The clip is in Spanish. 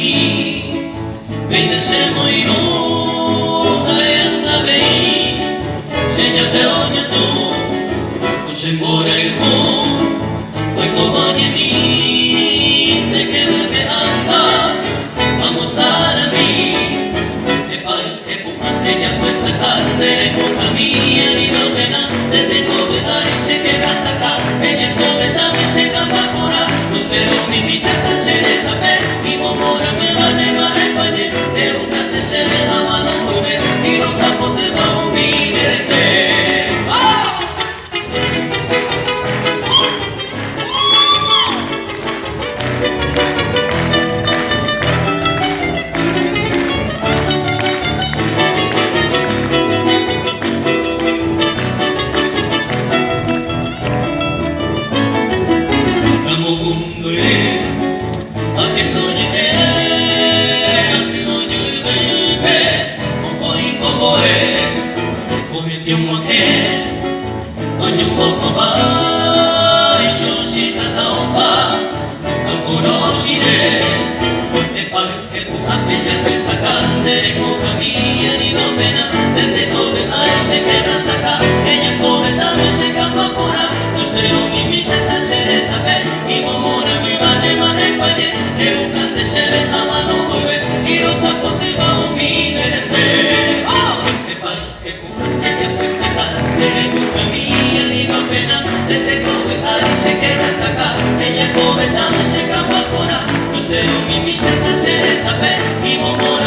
mi Vine se moiru hayanga vei Senya veonya tu Kusembora iku Oikobanya mi Te que me anda Vamos a mi Te paro te pujante ya pues sacar De puja mía ni no pena Desde kobe ari se que gata ka Ella kobe tami se kamba kura Kusero mi misata se desape Mi momora me va de mare paye De ukate se me la mano kube Y los zapote va un minerete Ella come dame se capa con a, no sé, mi miseta se desape, mi momor